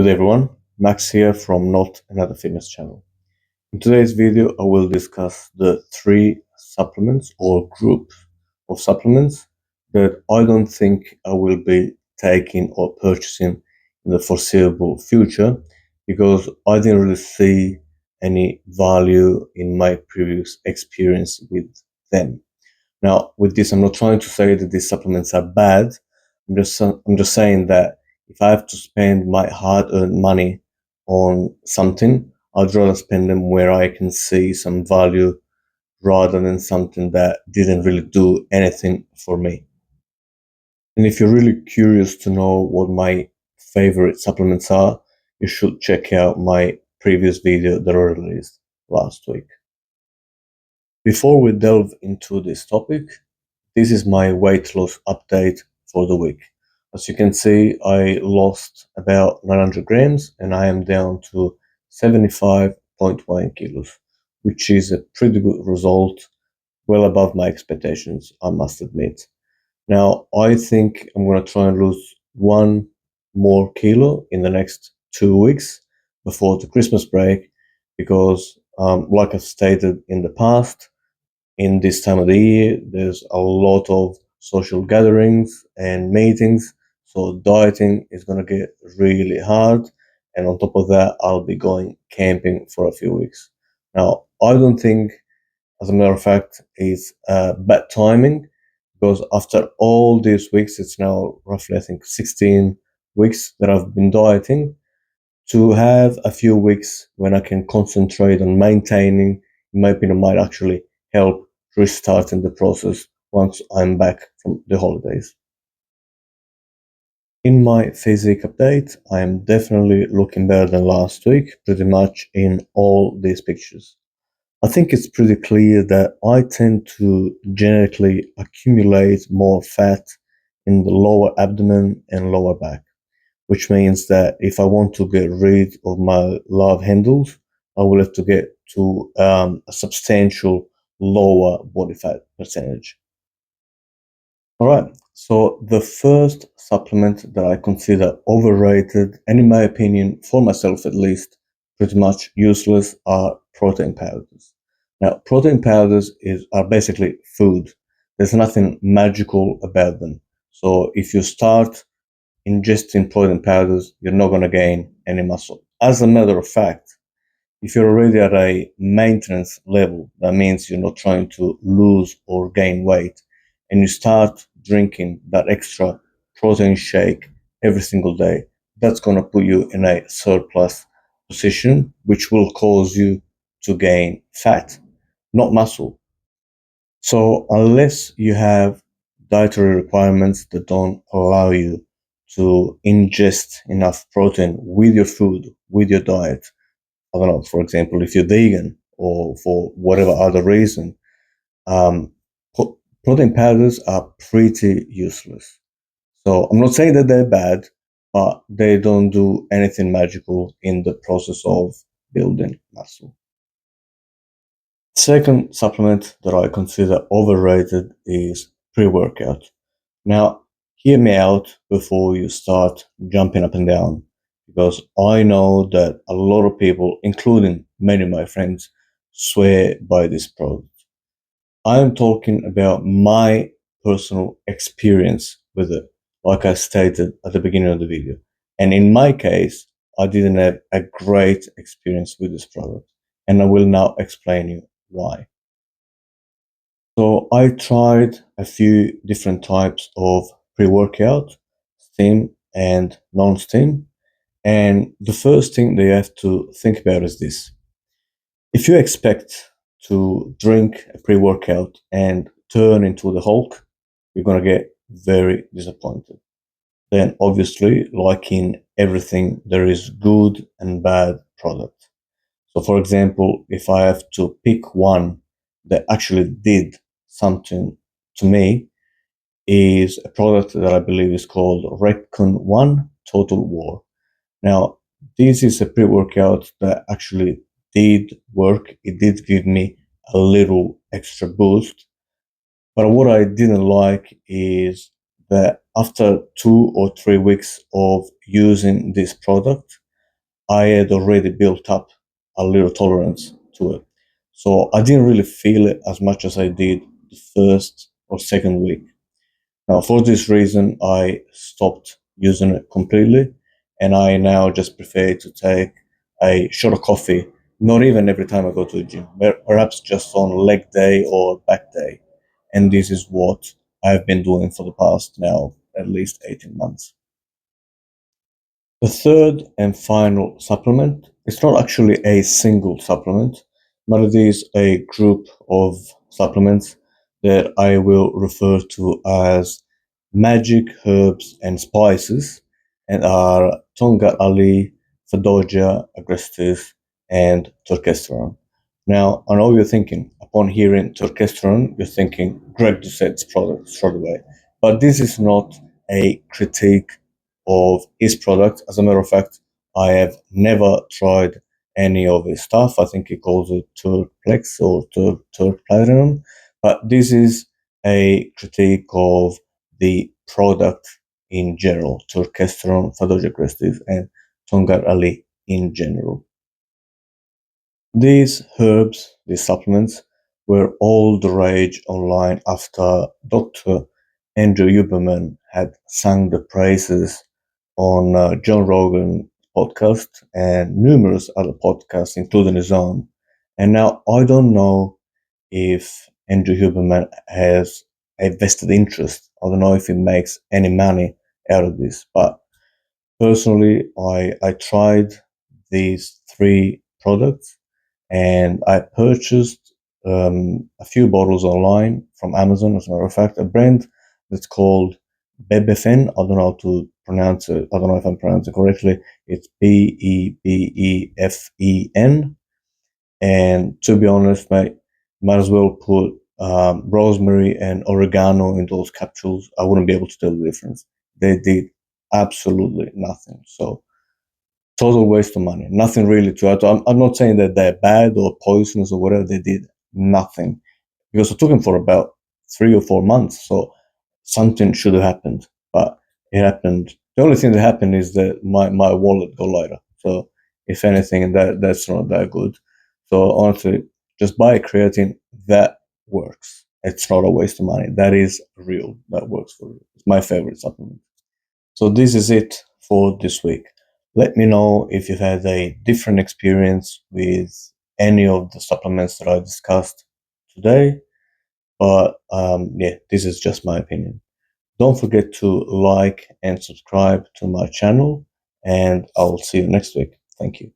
Good day everyone, Max here from Not Another Fitness channel. In today's video, I will discuss the three supplements or group of supplements that I don't think I will be taking or purchasing in the foreseeable future because I didn't really see any value in my previous experience with them. Now, with this, I'm not trying to say that these supplements are bad. I'm just saying that if I have to spend my hard-earned money on something, I'd rather spend them where I can see some value rather than something that didn't really do anything for me. And if you're really curious to know what my favorite supplements are, you should check out my previous video that I released last week. Before we delve into this topic, this is my weight loss update for the week. As you can see, I lost about 900 grams and I am down to 75.1 kilos, which is a pretty good result, well above my expectations, I must admit. Now, I think I'm going to try and lose 1 more kilo in the next 2 weeks before the Christmas break because, like I've stated in the past, in this time of the year, there's a lot of social gatherings and meetings, so dieting is going to get really hard. And on top of that, I'll be going camping for a few weeks. Now, I don't think, as a matter of fact, it's bad timing because after all these weeks, it's now roughly, I think, 16 weeks that I've been dieting. To have a few weeks when I can concentrate on maintaining, in my opinion, might actually help restarting the process once I'm back from the holidays. In my physique update, I am definitely looking better than last week, pretty much in all these pictures. I think it's pretty clear that I tend to genetically accumulate more fat in the lower abdomen and lower back, which means that if I want to get rid of my love handles, I will have to get to a substantial lower body fat percentage. All right, so the first supplement that I consider overrated, and in my opinion, for myself at least, pretty much useless, are protein powders. Now, protein powders are basically food. There's nothing magical about them. So if you start ingesting protein powders, you're not going to gain any muscle. As a matter of fact, if you're already at a maintenance level, that means you're not trying to lose or gain weight, and you start drinking that extra protein shake every single day, that's going to put you in a surplus position, which will cause you to gain fat, not muscle. So unless you have dietary requirements that don't allow you to ingest enough protein with your food, with your diet, I don't know, for example, if you're vegan or for whatever other reason, um, protein powders are pretty useless. So I'm not saying that they're bad, but they don't do anything magical in the process of building muscle. Second supplement that I consider overrated is pre-workout. Now, hear me out before you start jumping up and down, because I know that a lot of people, including many of my friends, swear by this product. I am talking about my personal experience with it, like I stated at the beginning of the video. And in my case, I didn't have a great experience with this product, and I will now explain you why. So I tried a few different types of pre-workout, steam and non-steam. And the first thing that you have to think about is this. If you expect to drink a pre-workout and turn into the Hulk, you're going to get very disappointed. Then obviously, like in everything, there is good and bad product. So for example, if I have to pick one that actually did something to me, is a product that I believe is called Recon 1 Total War. Now, this is a pre-workout that actually did work. It did give me a little extra boost. But what I didn't like is that after 2 or 3 weeks of using this product, I had already built up a little tolerance to it. So I didn't really feel it as much as I did the first or second week. Now, for this reason, I stopped using it completely, and I now just prefer to take a shot of coffee, not even every time I go to the gym, perhaps just on leg day or back day. And this is what I've been doing for the past now at least 18 months. The third and final supplement is not actually a single supplement, but it is a group of supplements that I will refer to as magic herbs and spices, and are Tonga Ali, Fadoja, Agrestis, and Turkesterone. Now, I know you're thinking, upon hearing Turkesterone, you're thinking Greg Doucette's product straight away. But this is not a critique of his product. As a matter of fact, I have never tried any of his stuff. I think he calls it Turplex or Turk Platinum. But this is a critique of the product in general, Turkesterone, Fadoja Agrestis, and Tonga Ali in general. These herbs, these supplements, were all the rage online after Dr. Andrew Huberman had sung the praises on John Rogan's podcast and numerous other podcasts, including his own. And now I don't know if Andrew Huberman has a vested interest. I don't know if he makes any money out of this, but personally, I tried these three products and I purchased a few bottles online from Amazon, as a matter of fact, a brand that's called Bebefen. I don't know how to pronounce it. I don't know if I'm pronouncing it correctly. It's Bebefen. And to be honest, mate, might as well put rosemary and oregano in those capsules. I wouldn't be able to tell the difference. They did absolutely nothing. So total waste of money. Nothing really to add. I'm not saying that they're bad or poisonous or whatever. They did nothing because it took them for about 3 or 4 months. So something should have happened, but it happened. The only thing that happened is that my wallet got lighter. So if anything, that's not that good. So honestly, just buy creatine. That works. It's not a waste of money. That is real. That works for you. It's my favorite supplement. So this is it for this week. Let me know if you've had a different experience with any of the supplements that I discussed today. But yeah, this is just my opinion. Don't forget to like and subscribe to my channel, and I'll see you next week. Thank you.